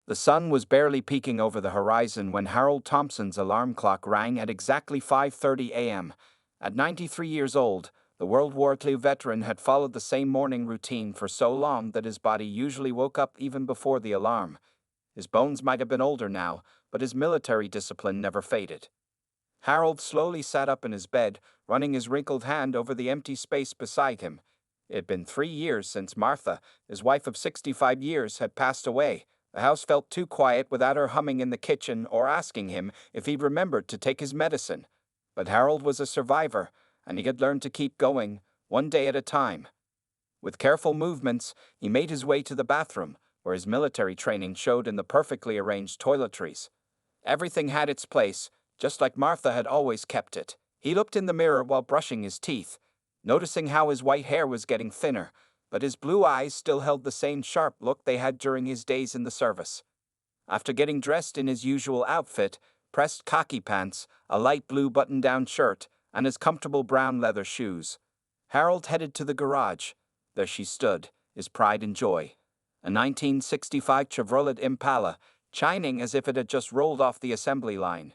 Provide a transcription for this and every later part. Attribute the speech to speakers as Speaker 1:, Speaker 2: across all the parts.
Speaker 1: The sun was barely peeking over the horizon when Harold Thompson's alarm clock rang at exactly 5:30 a.m. At 93 years old, the World War II veteran had followed the same morning routine for so long that his body usually woke up even before the alarm. His bones might have been older now, but his military discipline never faded. Harold slowly sat up in his bed, running his wrinkled hand over the empty space beside him. It had been 3 years since Martha, his wife of 65 years, had passed away. The house felt too quiet without her humming in the kitchen or asking him if he remembered to take his medicine. But Harold was a survivor, and he had learned to keep going, one day at a time. With careful movements, he made his way to the bathroom, where his military training showed in the perfectly arranged toiletries. Everything had its place, just like Martha had always kept it. He looked in the mirror while brushing his teeth, noticing how his white hair was getting thinner, but his blue eyes still held the same sharp look they had during his days in the service. After getting dressed in his usual outfit, pressed khaki pants, a light blue button-down shirt, and his comfortable brown leather shoes, Harold headed to the garage. There she stood, his pride and joy. A 1965 Chevrolet Impala, shining as if it had just rolled off the assembly line.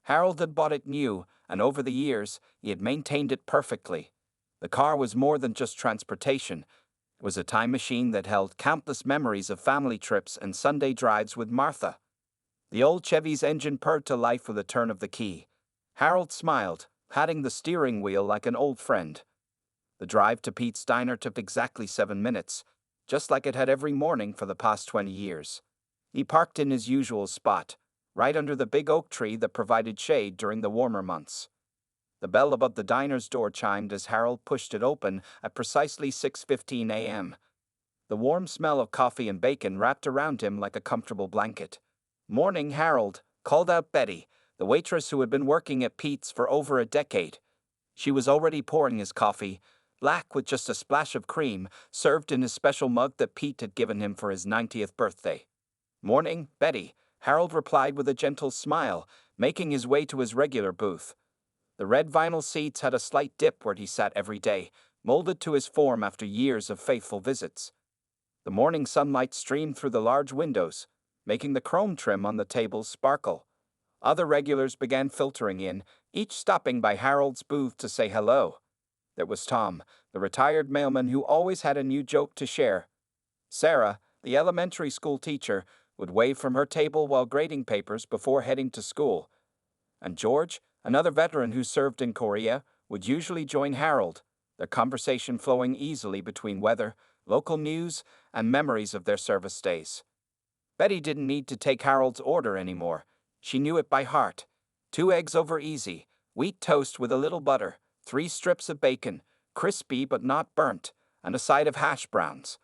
Speaker 1: Harold had bought it new, and over the years, he had maintained it perfectly. The car was more than just transportation. It was a time machine that held countless memories of family trips and Sunday drives with Martha. The old Chevy's engine purred to life with a turn of the key. Harold smiled, patting the steering wheel like an old friend. The drive to Pete's Diner took exactly 7 minutes, just like it had every morning for the past 20 years. He parked in his usual spot, right under the big oak tree that provided shade during the warmer months. The bell above the diner's door chimed as Harold pushed it open at precisely 6:15 a.m. The warm smell of coffee and bacon wrapped around him like a comfortable blanket. "Morning, Harold," called out Betty, the waitress who had been working at Pete's for over a decade. She was already pouring his coffee, black with just a splash of cream, served in his special mug that Pete had given him for his 90th birthday. "Morning, Betty," Harold replied with a gentle smile, making his way to his regular booth. The red vinyl seats had a slight dip where he sat every day, molded to his form after years of faithful visits. The morning sunlight streamed through the large windows, making the chrome trim on the tables sparkle. Other regulars began filtering in, each stopping by Harold's booth to say hello. There was Tom, the retired mailman who always had a new joke to share. Sarah, the elementary school teacher, would wave from her table while grading papers before heading to school. And George, another veteran who served in Korea, would usually join Harold, their conversation flowing easily between weather, local news, and memories of their service days. Betty didn't need to take Harold's order anymore. She knew it by heart. 2 eggs over easy, wheat toast with a little butter, 3 strips of bacon, crispy but not burnt, and a side of hash browns.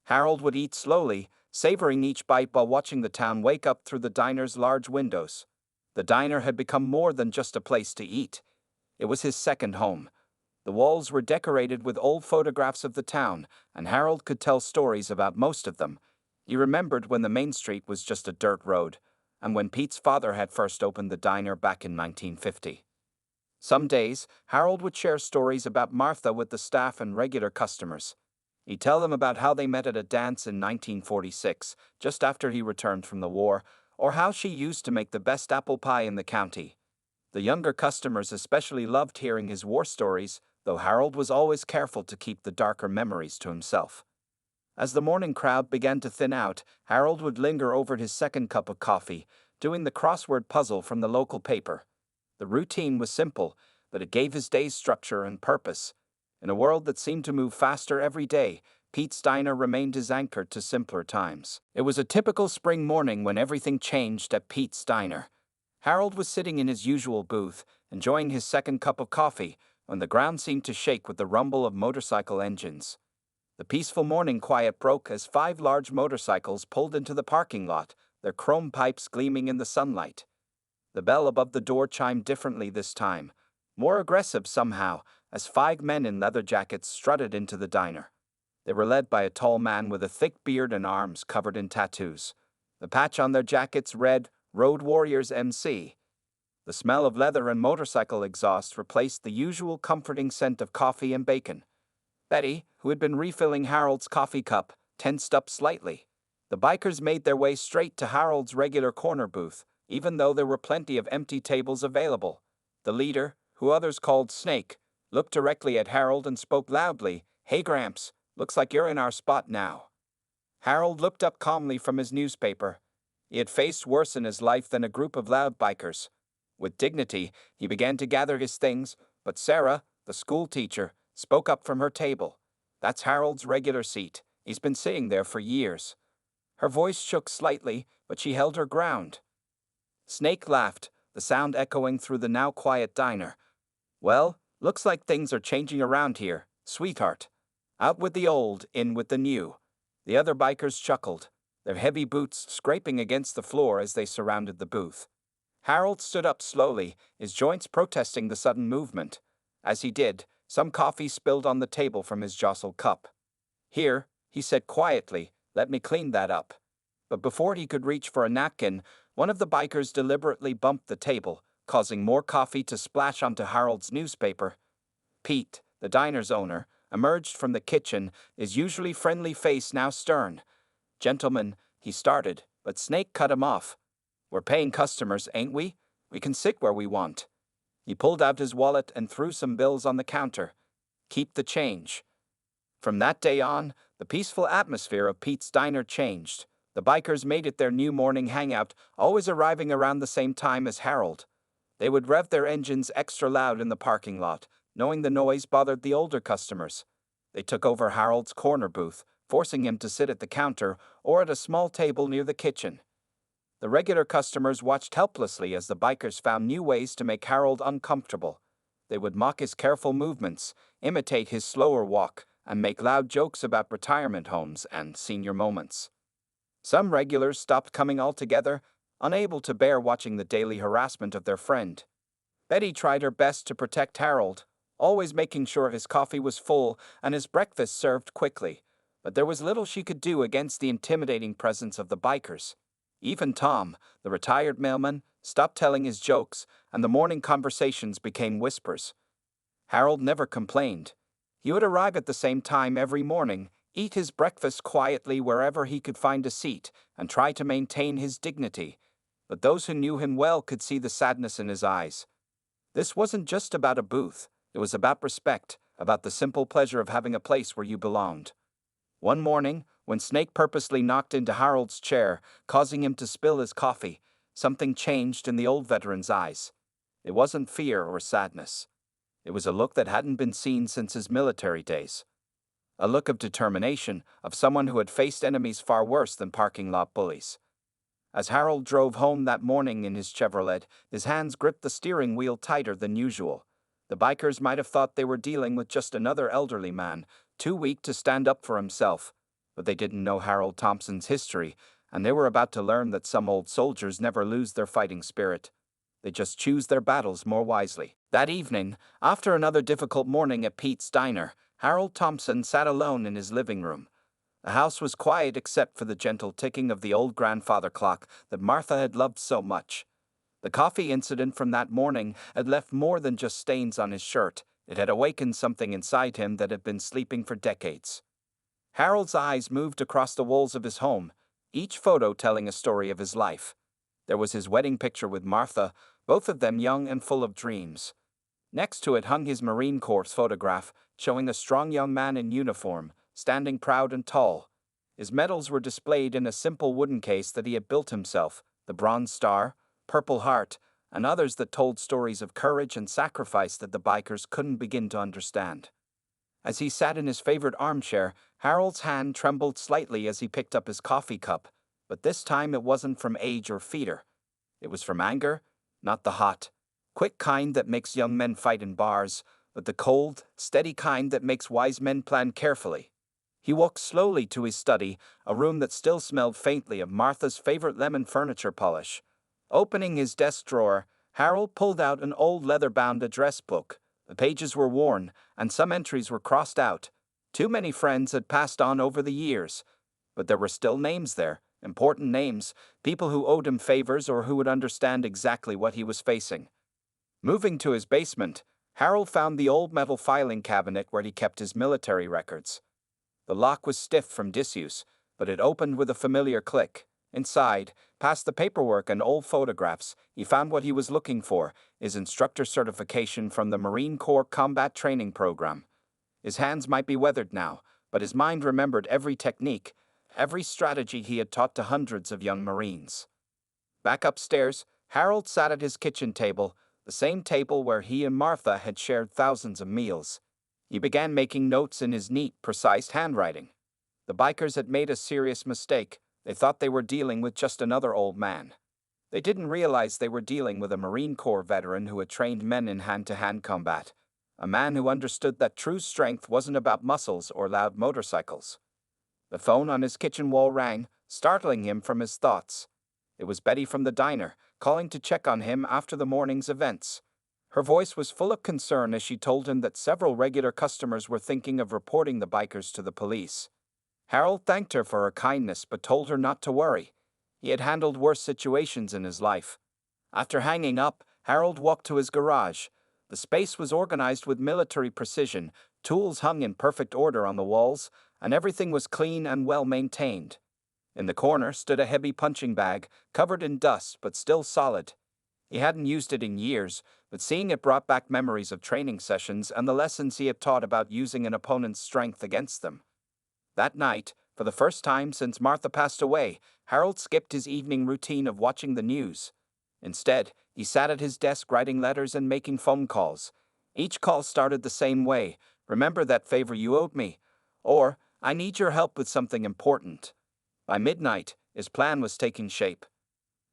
Speaker 1: Harold would eat slowly, savoring each bite while watching the town wake up through the diner's large windows. The diner had become more than just a place to eat. It was his second home. The walls were decorated with old photographs of the town, and Harold could tell stories about most of them. He remembered when the main street was just a dirt road, and when Pete's father had first opened the diner back in 1950. Some days, Harold would share stories about Martha with the staff and regular customers. He'd tell them about how they met at a dance in 1946, just after he returned from the war, or how she used to make the best apple pie in the county. The younger customers especially loved hearing his war stories, though Harold was always careful to keep the darker memories to himself. As the morning crowd began to thin out, Harold would linger over his second cup of coffee, doing the crossword puzzle from the local paper. The routine was simple, but it gave his days structure and purpose. In a world that seemed to move faster every day, Pete's Diner remained his anchor to simpler times. It was a typical spring morning when everything changed at Pete's Diner. Harold was sitting in his usual booth, enjoying his second cup of coffee, when the ground seemed to shake with the rumble of motorcycle engines. The peaceful morning quiet broke as 5 large motorcycles pulled into the parking lot, their chrome pipes gleaming in the sunlight. The bell above the door chimed differently this time, more aggressive somehow, as 5 men in leather jackets strutted into the diner. They were led by a tall man with a thick beard and arms covered in tattoos. The patch on their jackets read, "Road Warriors MC." The smell of leather and motorcycle exhaust replaced the usual comforting scent of coffee and bacon. Betty, who had been refilling Harold's coffee cup, tensed up slightly. The bikers made their way straight to Harold's regular corner booth, even though there were plenty of empty tables available. The leader, who others called Snake, looked directly at Harold and spoke loudly. "Hey Gramps, looks like you're in our spot now." Harold looked up calmly from his newspaper. He had faced worse in his life than a group of loud bikers. With dignity, he began to gather his things, but Sarah, the school teacher, spoke up from her table. "That's Harold's regular seat. He's been sitting there for years." Her voice shook slightly, but she held her ground. Snake laughed, the sound echoing through the now quiet diner. "Well, looks like things are changing around here, sweetheart. Out with the old, in with the new." The other bikers chuckled, their heavy boots scraping against the floor as they surrounded the booth. Harold stood up slowly, his joints protesting the sudden movement. As he did, some coffee spilled on the table from his jostled cup. "Here," he said quietly, "let me clean that up." But before he could reach for a napkin, one of the bikers deliberately bumped the table, causing more coffee to splash onto Harold's newspaper. Pete, the diner's owner, emerged from the kitchen, his usually friendly face now stern. "Gentlemen," he started, but Snake cut him off. "We're paying customers, ain't we? We can sit where we want." He pulled out his wallet and threw some bills on the counter. "Keep the change." From that day on, the peaceful atmosphere of Pete's Diner changed. The bikers made it their new morning hangout, always arriving around the same time as Harold. They would rev their engines extra loud in the parking lot, knowing the noise bothered the older customers. They took over Harold's corner booth, forcing him to sit at the counter or at a small table near the kitchen. The regular customers watched helplessly as the bikers found new ways to make Harold uncomfortable. They would mock his careful movements, imitate his slower walk, and make loud jokes about retirement homes and senior moments. Some regulars stopped coming altogether, unable to bear watching the daily harassment of their friend. Betty tried her best to protect Harold, always making sure his coffee was full and his breakfast served quickly, but there was little she could do against the intimidating presence of the bikers. Even Tom, the retired mailman, stopped telling his jokes, and the morning conversations became whispers. Harold never complained. He would arrive at the same time every morning, eat his breakfast quietly wherever he could find a seat, and try to maintain his dignity. But those who knew him well could see the sadness in his eyes. This wasn't just about a booth. It was about respect, about the simple pleasure of having a place where you belonged. One morning, when Snake purposely knocked into Harold's chair, causing him to spill his coffee, something changed in the old veteran's eyes. It wasn't fear or sadness. It was a look that hadn't been seen since his military days. A look of determination, of someone who had faced enemies far worse than parking lot bullies. As Harold drove home that morning in his Chevrolet, his hands gripped the steering wheel tighter than usual. The bikers might have thought they were dealing with just another elderly man, too weak to stand up for himself, but they didn't know Harold Thompson's history, and they were about to learn that some old soldiers never lose their fighting spirit. They just choose their battles more wisely. That evening, after another difficult morning at Pete's Diner, Harold Thompson sat alone in his living room. The house was quiet except for the gentle ticking of the old grandfather clock that Martha had loved so much. The coffee incident from that morning had left more than just stains on his shirt. It had awakened something inside him that had been sleeping for decades. Harold's eyes moved across the walls of his home, each photo telling a story of his life. There was his wedding picture with Martha, both of them young and full of dreams. Next to it hung his Marine Corps photograph, showing a strong young man in uniform, standing proud and tall. His medals were displayed in a simple wooden case that he had built himself, the Bronze Star, Purple Heart, and others that told stories of courage and sacrifice that the bikers couldn't begin to understand. As he sat in his favorite armchair, Harold's hand trembled slightly as he picked up his coffee cup, but this time it wasn't from age or fear. It was from anger, not the hot, quick kind that makes young men fight in bars, but the cold, steady kind that makes wise men plan carefully. He walked slowly to his study, a room that still smelled faintly of Martha's favorite lemon furniture polish. Opening his desk drawer, Harold pulled out an old leather-bound address book. The pages were worn, and some entries were crossed out. Too many friends had passed on over the years. But there were still names there, important names, people who owed him favors or who would understand exactly what he was facing. Moving to his basement, Harold found the old metal filing cabinet where he kept his military records. The lock was stiff from disuse, but it opened with a familiar click. Inside, past the paperwork and old photographs, he found what he was looking for, his instructor certification from the Marine Corps Combat Training Program. His hands might be weathered now, but his mind remembered every technique, every strategy he had taught to hundreds of young Marines. Back upstairs, Harold sat at his kitchen table, the same table where he and Martha had shared thousands of meals. He began making notes in his neat, precise handwriting. The bikers had made a serious mistake. They thought they were dealing with just another old man. They didn't realize they were dealing with a Marine Corps veteran who had trained men in hand-to-hand combat. A man who understood that true strength wasn't about muscles or loud motorcycles. The phone on his kitchen wall rang, startling him from his thoughts. It was Betty from the diner, calling to check on him after the morning's events. Her voice was full of concern as she told him that several regular customers were thinking of reporting the bikers to the police. Harold thanked her for her kindness but told her not to worry. He had handled worse situations in his life. After hanging up, Harold walked to his garage. The space was organized with military precision, tools hung in perfect order on the walls, and everything was clean and well maintained. In the corner stood a heavy punching bag, covered in dust but still solid. He hadn't used it in years, but seeing it brought back memories of training sessions and the lessons he had taught about using an opponent's strength against them. That night, for the first time since Martha passed away, Harold skipped his evening routine of watching the news. Instead, he sat at his desk writing letters and making phone calls. Each call started the same way: "Remember that favor you owed me," or "I need your help with something important." By midnight, his plan was taking shape.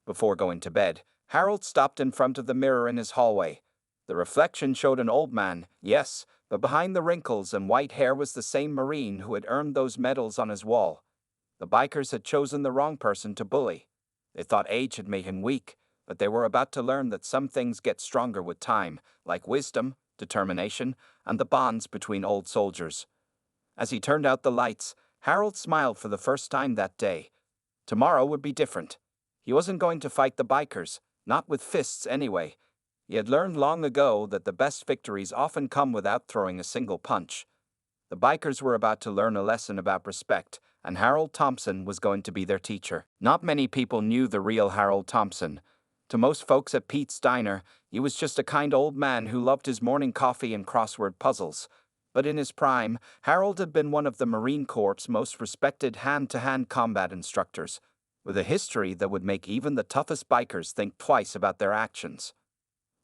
Speaker 1: Before going to bed, Harold stopped in front of the mirror in his hallway. The reflection showed an old man, yes, but behind the wrinkles and white hair was the same Marine who had earned those medals on his wall. The bikers had chosen the wrong person to bully. They thought age had made him weak, but they were about to learn that some things get stronger with time, like wisdom, determination, and the bonds between old soldiers. As he turned out the lights, Harold smiled for the first time that day. Tomorrow would be different. He wasn't going to fight the bikers, not with fists anyway. He had learned long ago that the best victories often come without throwing a single punch. The bikers were about to learn a lesson about respect, and Harold Thompson was going to be their teacher. Not many people knew the real Harold Thompson. To most folks at Pete's Diner, he was just a kind old man who loved his morning coffee and crossword puzzles. But in his prime, Harold had been one of the Marine Corps' most respected hand-to-hand combat instructors, with a history that would make even the toughest bikers think twice about their actions.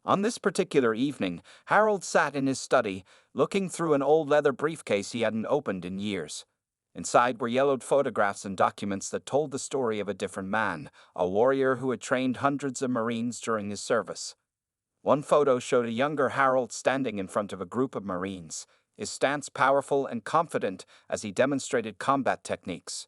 Speaker 1: On this particular evening, Harold sat in his study, looking through an old leather briefcase he hadn't opened in years. Inside were yellowed photographs and documents that told the story of a different man, a warrior who had trained hundreds of Marines during his service. One photo showed a younger Harold standing in front of a group of Marines, his stance powerful and confident as he demonstrated combat techniques.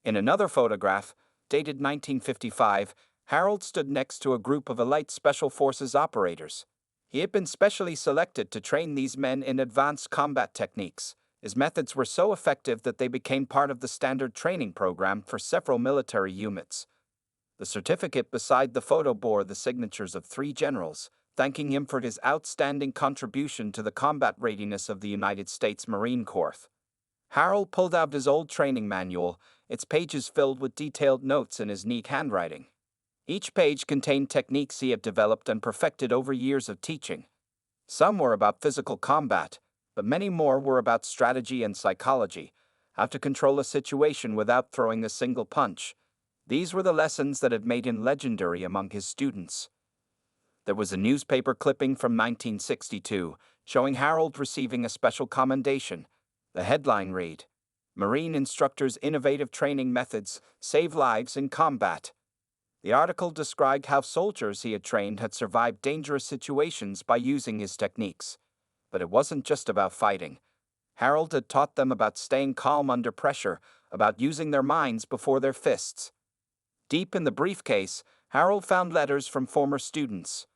Speaker 1: In another photograph, dated 1955, Harold stood next to a group of elite Special Forces operators. He had been specially selected to train these men in advanced combat techniques. His methods were so effective that they became part of the standard training program for several military units. The certificate beside the photo bore the signatures of 3 generals, thanking him for his outstanding contribution to the combat readiness of the United States Marine Corps. Harold pulled out his old training manual, its pages filled with detailed notes in his neat handwriting. Each page contained techniques he had developed and perfected over years of teaching. Some were about physical combat, but many more were about strategy and psychology, how to control a situation without throwing a single punch. These were the lessons that had made him legendary among his students. There was a newspaper clipping from 1962 showing Harold receiving a special commendation. The headline read, "Marine Instructor's Innovative Training Methods Save Lives in Combat." The article described how soldiers he had trained had survived dangerous situations by using his techniques. But it wasn't just about fighting. Harold had taught them about staying calm under pressure, about using their minds before their fists. Deep in the briefcase, Harold found letters from former students.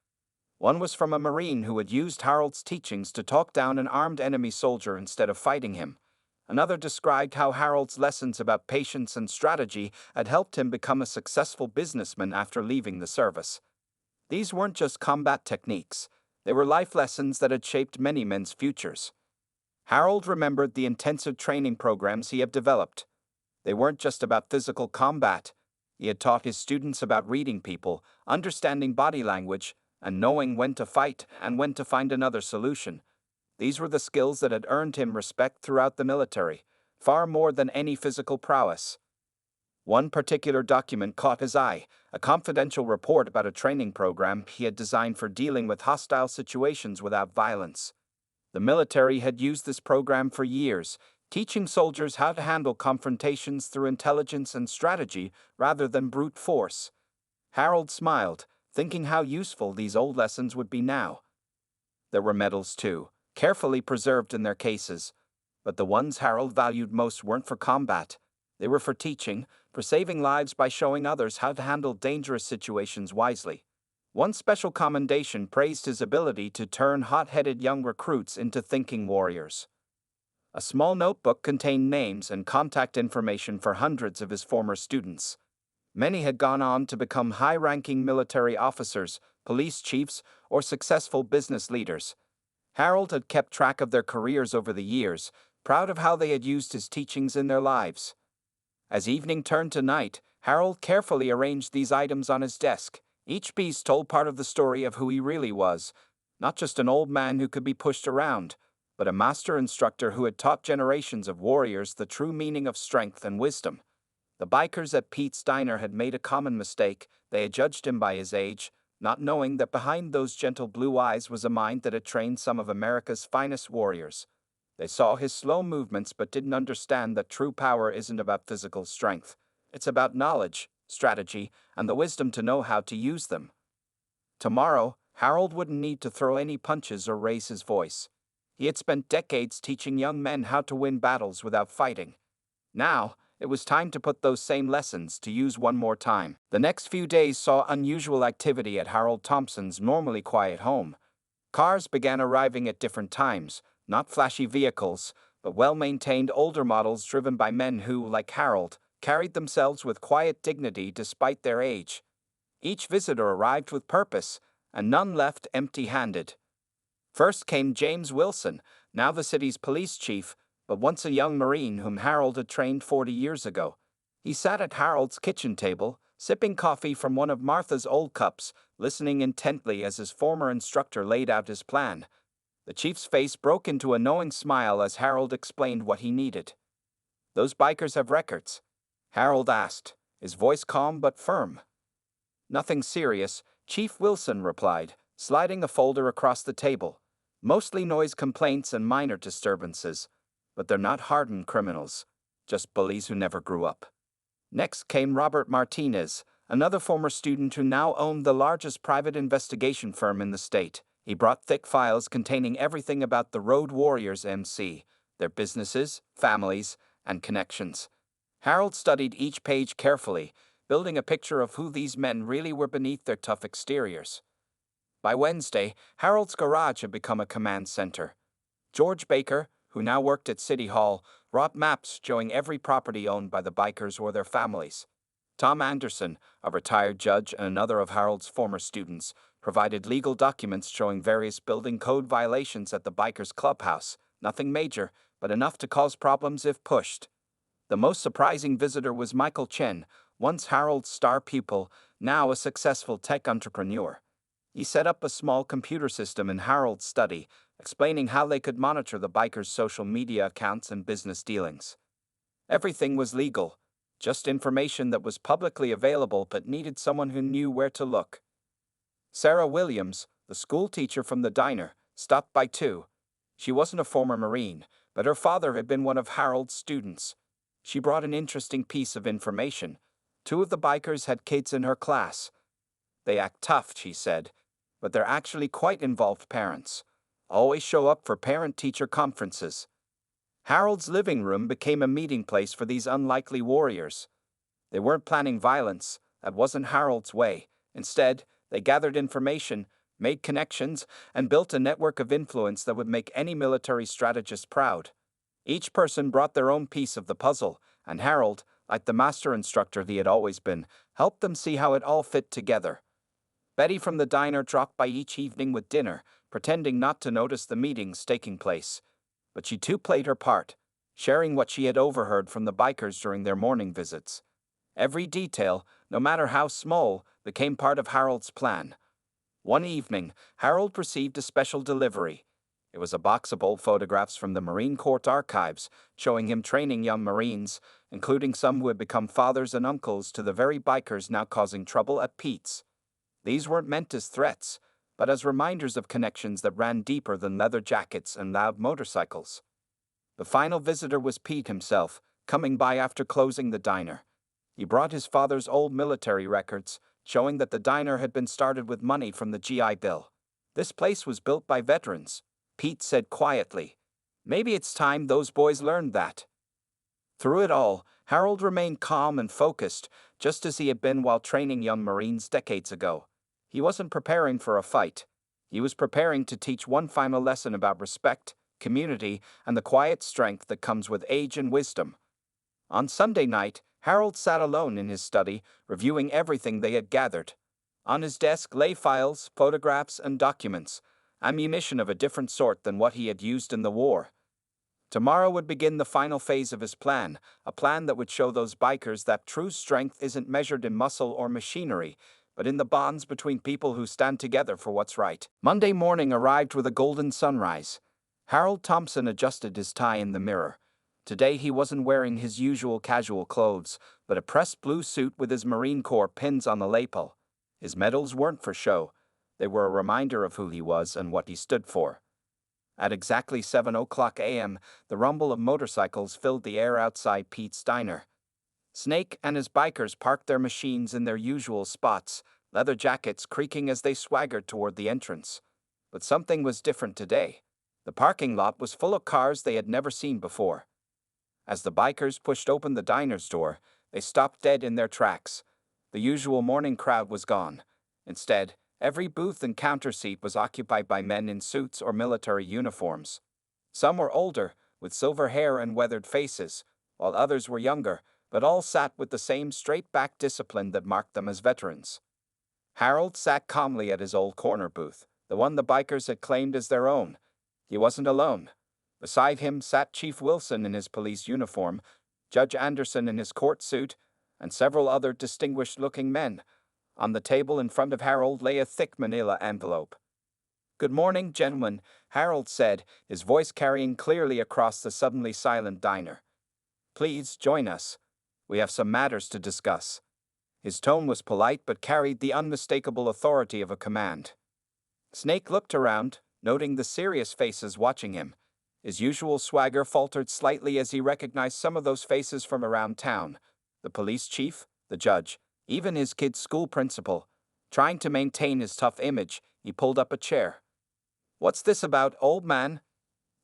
Speaker 1: One was from a Marine who had used Harold's teachings to talk down an armed enemy soldier instead of fighting him. Another described how Harold's lessons about patience and strategy had helped him become a successful businessman after leaving the service. These weren't just combat techniques. They were life lessons that had shaped many men's futures. Harold remembered the intensive training programs he had developed. They weren't just about physical combat. He had taught his students about reading people, understanding body language, and knowing when to fight and when to find another solution. These were the skills that had earned him respect throughout the military, far more than any physical prowess. One particular document caught his eye, a confidential report about a training program he had designed for dealing with hostile situations without violence. The military had used this program for years, teaching soldiers how to handle confrontations through intelligence and strategy rather than brute force. Harold smiled, thinking how useful these old lessons would be now. There were medals too, carefully preserved in their cases. But the ones Harold valued most weren't for combat. They were for teaching, for saving lives by showing others how to handle dangerous situations wisely. One special commendation praised his ability to turn hot-headed young recruits into thinking warriors. A small notebook contained names and contact information for hundreds of his former students. Many had gone on to become high-ranking military officers, police chiefs, or successful business leaders. Harold had kept track of their careers over the years, proud of how they had used his teachings in their lives. As evening turned to night, Harold carefully arranged these items on his desk. Each piece told part of the story of who he really was, not just an old man who could be pushed around, but a master instructor who had taught generations of warriors the true meaning of strength and wisdom. The bikers at Pete's Diner had made a common mistake. They had judged him by his age, not knowing that behind those gentle blue eyes was a mind that had trained some of America's finest warriors. They saw his slow movements but didn't understand that true power isn't about physical strength. It's about knowledge, strategy, and the wisdom to know how to use them. Tomorrow, Harold wouldn't need to throw any punches or raise his voice. He had spent decades teaching young men how to win battles without fighting. Now, it was time to put those same lessons to use one more time. The next few days saw unusual activity at Harold Thompson's normally quiet home. Cars began arriving at different times, not flashy vehicles, but well-maintained older models driven by men who, like Harold, carried themselves with quiet dignity despite their age. Each visitor arrived with purpose, and none left empty-handed. First came James Wilson, now the city's police chief, but once a young Marine whom Harold had trained 40 years ago. He sat at Harold's kitchen table, sipping coffee from one of Martha's old cups, listening intently as his former instructor laid out his plan. The chief's face broke into a knowing smile as Harold explained what he needed. "Those bikers have records?" Harold asked, his voice calm but firm. "Nothing serious," Chief Wilson replied, sliding a folder across the table. "Mostly noise complaints and minor disturbances. But they're not hardened criminals, just bullies who never grew up." Next came Robert Martinez, another former student who now owned the largest private investigation firm in the state. He brought thick files containing everything about the Road Warriors MC, their businesses, families, and connections. Harold studied each page carefully, building a picture of who these men really were beneath their tough exteriors. By Wednesday, Harold's garage had become a command center. George Baker, who now worked at City Hall, brought maps showing every property owned by the bikers or their families. Tom Anderson, a retired judge and another of Harold's former students, provided legal documents showing various building code violations at the bikers' clubhouse. Nothing major, but enough to cause problems if pushed. The most surprising visitor was Michael Chen, once Harold's star pupil, now a successful tech entrepreneur. He set up a small computer system in Harold's study, explaining how they could monitor the bikers' social media accounts and business dealings. Everything was legal, just information that was publicly available but needed someone who knew where to look. Sarah Williams, the school teacher from the diner, stopped by too. She wasn't a former Marine, but her father had been one of Harold's students. She brought an interesting piece of information. 2 of the bikers had kids in her class. "They act tough," she said, "but they're actually quite involved parents. Always show up for parent-teacher conferences." Harold's living room became a meeting place for these unlikely warriors. They weren't planning violence. That wasn't Harold's way. Instead, they gathered information, made connections, and built a network of influence that would make any military strategist proud. Each person brought their own piece of the puzzle, and Harold, like the master instructor he had always been, helped them see how it all fit together. Betty from the diner dropped by each evening with dinner, pretending not to notice the meetings taking place. But she too played her part. sharing what she had overheard from the bikers during their morning visits. Every detail, no matter how small, became part of Harold's plan. One evening, Harold received a special delivery. It was a box of old photographs from the Marine Corps archives, showing him training young Marines, including some who had become fathers and uncles to the very bikers now causing trouble at Pete's. These weren't meant as threats, but as reminders of connections that ran deeper than leather jackets and loud motorcycles. The final visitor was Pete himself, coming by after closing the diner. He brought his father's old military records, showing that the diner had been started with money from the GI Bill. This place was built by veterans, Pete said quietly. Maybe it's time those boys learned that. Through it all, Harold remained calm and focused, just as he had been while training young Marines decades ago. He wasn't preparing for a fight. He was preparing to teach one final lesson about respect, community, and the quiet strength that comes with age and wisdom. On Sunday night, Harold sat alone in his study, reviewing everything they had gathered. On his desk lay files, photographs, and documents, ammunition of a different sort than what he had used in the war. Tomorrow would begin the final phase of his plan, a plan that would show those bikers that true strength isn't measured in muscle or machinery, but in the bonds between people who stand together for what's right. Monday morning arrived with a golden sunrise. Harold Thompson adjusted his tie in the mirror. Today he wasn't wearing his usual casual clothes, but a pressed blue suit with his Marine Corps pins on the lapel. His medals weren't for show. They were a reminder of who he was and what he stood for. At exactly 7:00 a.m., the rumble of motorcycles filled the air outside Pete's diner. Snake and his bikers parked their machines in their usual spots, leather jackets creaking as they swaggered toward the entrance. But something was different today. The parking lot was full of cars they had never seen before. As the bikers pushed open the diner's door, they stopped dead in their tracks. The usual morning crowd was gone. Instead, every booth and counter seat was occupied by men in suits or military uniforms. Some were older, with silver hair and weathered faces, while others were younger, but all sat with the same straight-back discipline that marked them as veterans. Harold sat calmly at his old corner booth, the one the bikers had claimed as their own. He wasn't alone. Beside him sat Chief Wilson in his police uniform, Judge Anderson in his court suit, and several other distinguished-looking men. On the table in front of Harold lay a thick manila envelope. "Good morning, gentlemen," Harold said, his voice carrying clearly across the suddenly silent diner. "Please join us. We have some matters to discuss." His tone was polite but carried the unmistakable authority of a command. Snake looked around, noting the serious faces watching him. His usual swagger faltered slightly as he recognized some of those faces from around town. The police chief, the judge, even his kid's school principal. Trying to maintain his tough image, he pulled up a chair. "What's this about, old man?"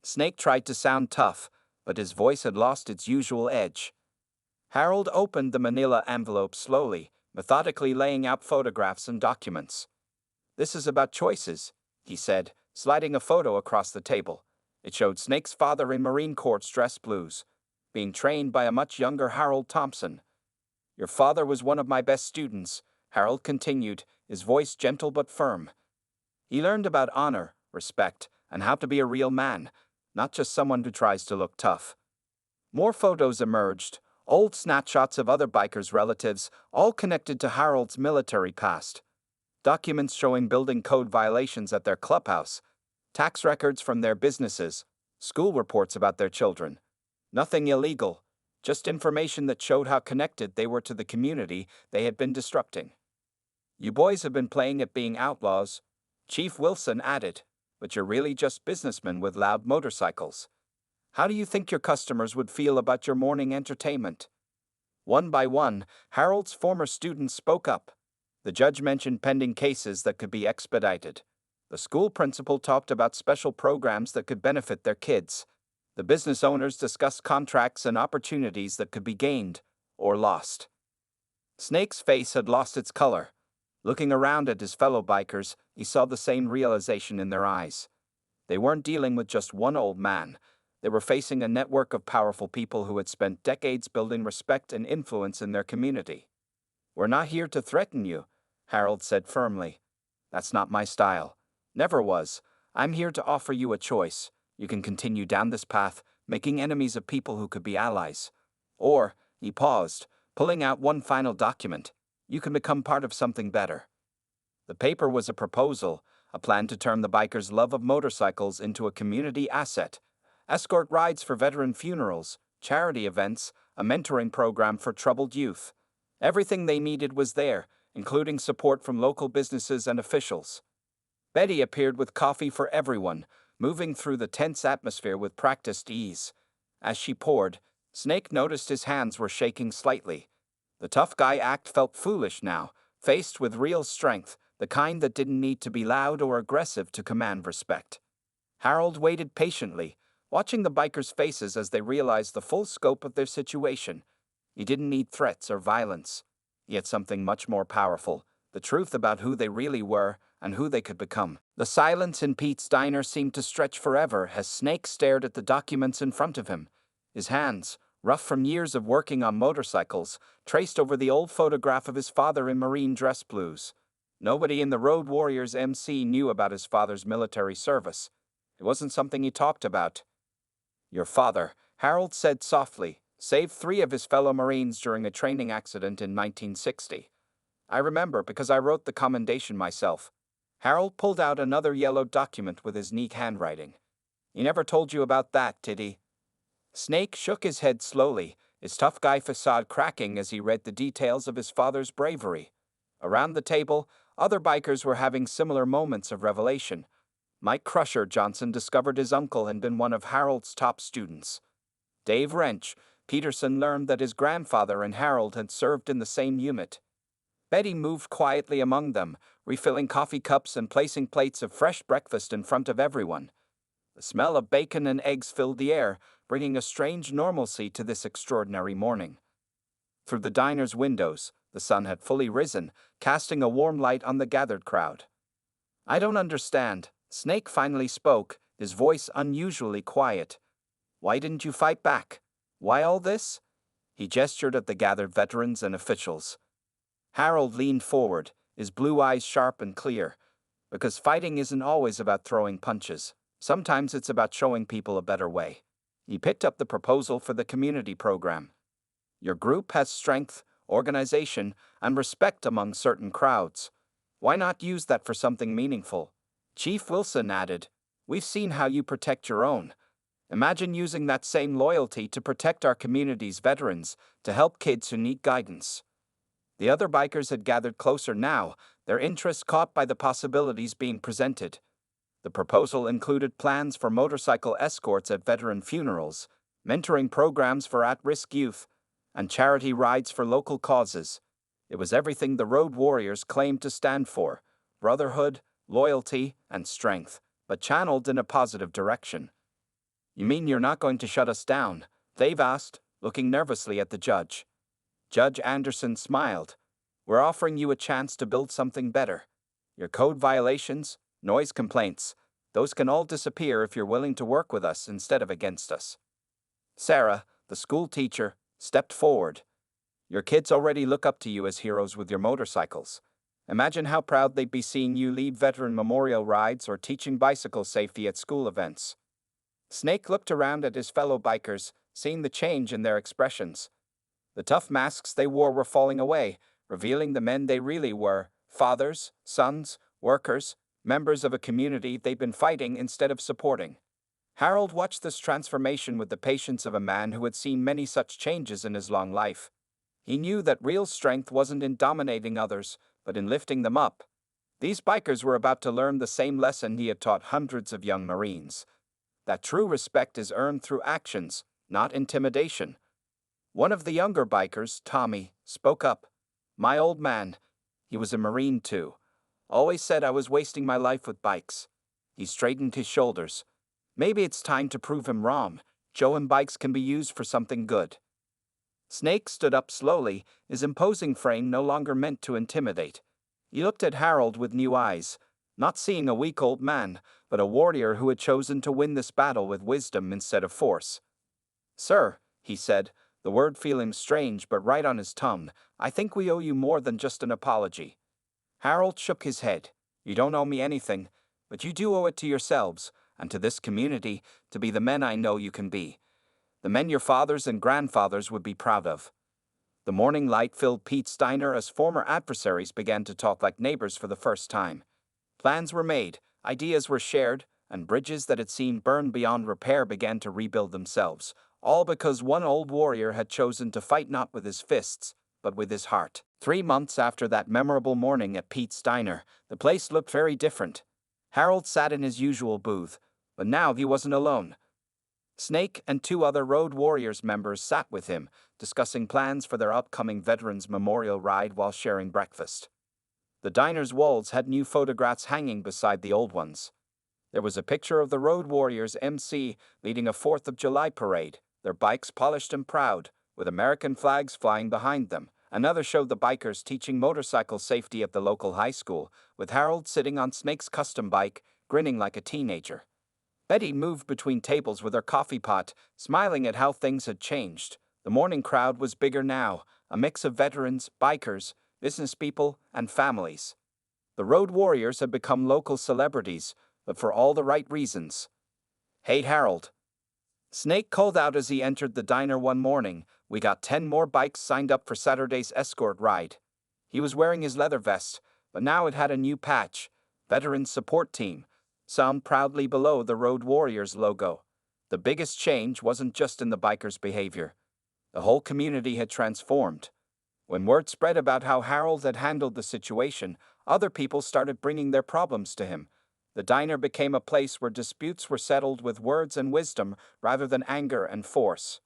Speaker 1: Snake tried to sound tough, but his voice had lost its usual edge. Harold opened the manila envelope slowly, methodically laying out photographs and documents. "This is about choices," he said, sliding a photo across the table. It showed Snake's father in Marine Corps dress blues, being trained by a much younger Harold Thompson. "Your father was one of my best students," Harold continued, his voice gentle but firm. "He learned about honor, respect, and how to be a real man, not just someone who tries to look tough." More photos emerged, old snapshots of other bikers' relatives, all connected to Harold's military past. Documents showing building code violations at their clubhouse, tax records from their businesses, school reports about their children. Nothing illegal, just information that showed how connected they were to the community they had been disrupting. "You boys have been playing at being outlaws," Chief Wilson added, "but you're really just businessmen with loud motorcycles. How do you think your customers would feel about your morning entertainment?" One by one, Harold's former students spoke up. The judge mentioned pending cases that could be expedited. The school principal talked about special programs that could benefit their kids. The business owners discussed contracts and opportunities that could be gained or lost. Snake's face had lost its color. Looking around at his fellow bikers, he saw the same realization in their eyes. They weren't dealing with just one old man. They were facing a network of powerful people who had spent decades building respect and influence in their community. "We're not here to threaten you," Harold said firmly. "That's not my style. Never was. I'm here to offer you a choice. You can continue down this path, making enemies of people who could be allies. Or, he paused, pulling out one final document, you can become part of something better. The paper was a proposal, a plan to turn the bikers' love of motorcycles into a community asset. Escort rides for veteran funerals, charity events, a mentoring program for troubled youth. Everything they needed was there, including support from local businesses and officials. Betty appeared with coffee for everyone, moving through the tense atmosphere with practiced ease. As she poured, Snake noticed his hands were shaking slightly. The tough guy act felt foolish now, faced with real strength, the kind that didn't need to be loud or aggressive to command respect. Harold waited patiently, watching the bikers' faces as they realized the full scope of their situation. He didn't need threats or violence. He had something much more powerful, the truth about who they really were and who they could become. The silence in Pete's diner seemed to stretch forever as Snake stared at the documents in front of him. His hands, rough from years of working on motorcycles, traced over the old photograph of his father in marine dress blues. Nobody in the Road Warriors MC knew about his father's military service. It wasn't something he talked about. Your father, Harold said softly, saved 3 of his fellow Marines during a training accident in 1960. I remember because I wrote the commendation myself. Harold pulled out another yellow document with his neat handwriting. He never told you about that, did he? Snake shook his head slowly, his tough guy facade cracking as he read the details of his father's bravery. Around the table, other bikers were having similar moments of revelation. Mike Crusher Johnson discovered his uncle had been one of Harold's top students. Dave Wrench Peterson learned that his grandfather and Harold had served in the same unit. Betty moved quietly among them, refilling coffee cups and placing plates of fresh breakfast in front of everyone. The smell of bacon and eggs filled the air, bringing a strange normalcy to this extraordinary morning. Through the diner's windows, the sun had fully risen, casting a warm light on the gathered crowd. I don't understand, Snake finally spoke, his voice unusually quiet. Why didn't you fight back? Why all this? He gestured at the gathered veterans and officials. Harold leaned forward, his blue eyes sharp and clear. Because fighting isn't always about throwing punches. Sometimes it's about showing people a better way. He picked up the proposal for the community program. Your group has strength, organization, and respect among certain crowds. Why not use that for something meaningful? Chief Wilson added, we've seen how you protect your own. Imagine using that same loyalty to protect our community's veterans, to help kids who need guidance. The other bikers had gathered closer now, their interest caught by the possibilities being presented. The proposal included plans for motorcycle escorts at veteran funerals, mentoring programs for at-risk youth, and charity rides for local causes. It was everything the Road Warriors claimed to stand for: brotherhood, loyalty, and strength, but channeled in a positive direction. You mean you're not going to shut us down? Dave asked, looking nervously at the judge. Judge Anderson smiled. We're offering you a chance to build something better. Your code violations, noise complaints, those can all disappear if you're willing to work with us instead of against us. Sarah, the school teacher, stepped forward. Your kids already look up to you as heroes with your motorcycles. Imagine how proud they'd be seeing you lead veteran memorial rides or teaching bicycle safety at school events. Snake looked around at his fellow bikers, seeing the change in their expressions. The tough masks they wore were falling away, revealing the men they really were: fathers, sons, workers, members of a community they'd been fighting instead of supporting. Harold watched this transformation with the patience of a man who had seen many such changes in his long life. He knew that real strength wasn't in dominating others, but in lifting them up. These bikers were about to learn the same lesson he had taught hundreds of young Marines: that true respect is earned through actions, not intimidation. One of the younger bikers, Tommy, spoke up. My old man, he was a Marine too, always said I was wasting my life with bikes. He straightened his shoulders. Maybe it's time to prove him wrong. Joe and bikes can be used for something good. Snake stood up slowly, his imposing frame no longer meant to intimidate. He looked at Harold with new eyes, not seeing a weak old man, but a warrior who had chosen to win this battle with wisdom instead of force. Sir, he said, the word feeling strange but right on his tongue, I think we owe you more than just an apology. Harold shook his head. You don't owe me anything, but you do owe it to yourselves, and to this community, to be the men I know you can be. the men your fathers and grandfathers would be proud of. The morning light filled Pete's diner as former adversaries began to talk like neighbors for the first time. Plans were made, ideas were shared, and bridges that had seemed burned beyond repair began to rebuild themselves, all because one old warrior had chosen to fight not with his fists, but with his heart. 3 months after that memorable morning at Pete's diner, the place looked very different. Harold sat in his usual booth, but now he wasn't alone. Snake and 2 other Road Warriors members sat with him, discussing plans for their upcoming Veterans Memorial ride while sharing breakfast. The diner's walls had new photographs hanging beside the old ones. There was a picture of the Road Warriors MC leading a 4th of July parade, their bikes polished and proud, with American flags flying behind them. Another showed the bikers teaching motorcycle safety at the local high school, with Harold sitting on Snake's custom bike, grinning like a teenager. Betty moved between tables with her coffee pot, smiling at how things had changed. The morning crowd was bigger now, a mix of veterans, bikers, business people, and families. The Road Warriors had become local celebrities, but for all the right reasons. "Hey, Harold," Snake called out as he entered the diner one morning, "we got 10 more bikes signed up for Saturday's escort ride." He was wearing his leather vest, but now it had a new patch, Veterans Support Team, some proudly below the Road Warriors logo. The biggest change wasn't just in the bikers' behavior. The whole community had transformed. When word spread about how Harold had handled the situation, other people started bringing their problems to him. The diner became a place where disputes were settled with words and wisdom rather than anger and force.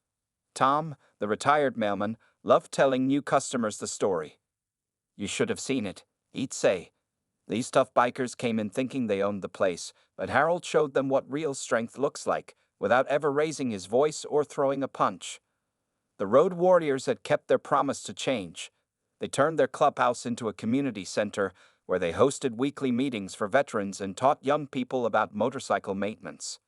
Speaker 1: Tom, the retired mailman, loved telling new customers the story. "You should have seen it," he'd say. These tough bikers came in thinking they owned the place, but Harold showed them what real strength looks like, without ever raising his voice or throwing a punch. The Road Warriors had kept their promise to change. They turned their clubhouse into a community center where they hosted weekly meetings for veterans and taught young people about motorcycle maintenance.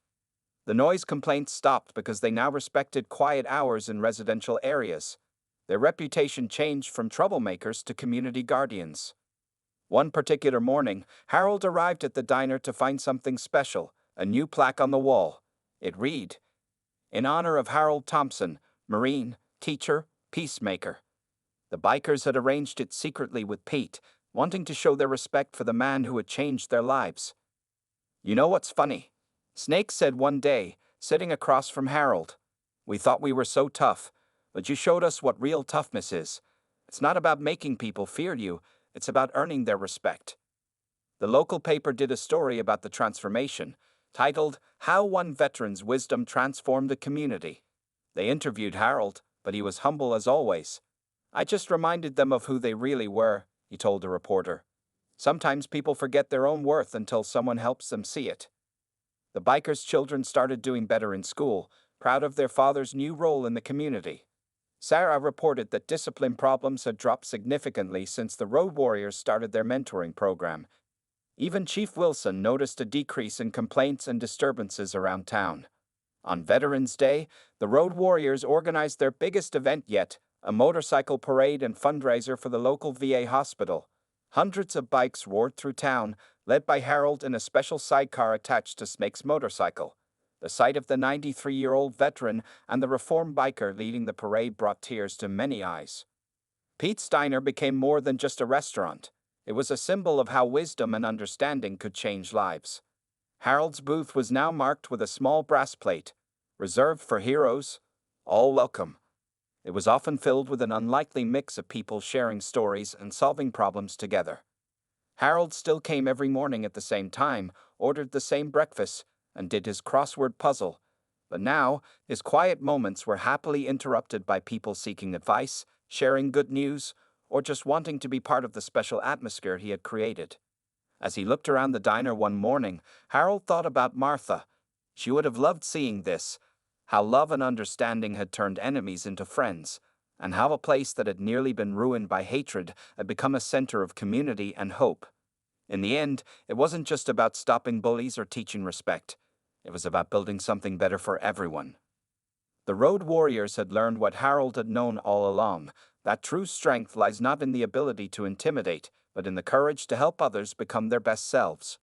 Speaker 1: The noise complaints stopped because they now respected quiet hours in residential areas. Their reputation changed from troublemakers to community guardians. One particular morning, Harold arrived at the diner to find something special, a new plaque on the wall. It read, "In honor of Harold Thompson, Marine, teacher, peacemaker." The bikers had arranged it secretly with Pete, wanting to show their respect for the man who had changed their lives. "You know what's funny?" Snake said one day, sitting across from Harold. "We thought we were so tough, but you showed us what real toughness is. It's not about making people fear you, it's about earning their respect." The local paper did a story about the transformation, titled, "How One Veteran's Wisdom Transformed the Community." They interviewed Harold, but he was humble as always. "I just reminded them of who they really were," he told a reporter. "Sometimes people forget their own worth until someone helps them see it." The bikers' children started doing better in school, proud of their father's new role in the community. Sarah reported that discipline problems had dropped significantly since the Road Warriors started their mentoring program. Even Chief Wilson noticed a decrease in complaints and disturbances around town. On Veterans Day, the Road Warriors organized their biggest event yet, a motorcycle parade and fundraiser for the local VA hospital. Hundreds of bikes roared through town, led by Harold in a special sidecar attached to Snake's motorcycle. The sight of the 93-year-old veteran and the reformed biker leading the parade brought tears to many eyes. Pete's Diner became more than just a restaurant. It was a symbol of how wisdom and understanding could change lives. Harold's booth was now marked with a small brass plate, "Reserved for heroes, all welcome." It was often filled with an unlikely mix of people sharing stories and solving problems together. Harold still came every morning at the same time, ordered the same breakfast, and did his crossword puzzle. But now, his quiet moments were happily interrupted by people seeking advice, sharing good news, or just wanting to be part of the special atmosphere he had created. As he looked around the diner one morning, Harold thought about Martha. She would have loved seeing this, how love and understanding had turned enemies into friends, and how a place that had nearly been ruined by hatred had become a center of community and hope. In the end, it wasn't just about stopping bullies or teaching respect. It was about building something better for everyone. The Road Warriors had learned what Harold had known all along, that true strength lies not in the ability to intimidate, but in the courage to help others become their best selves.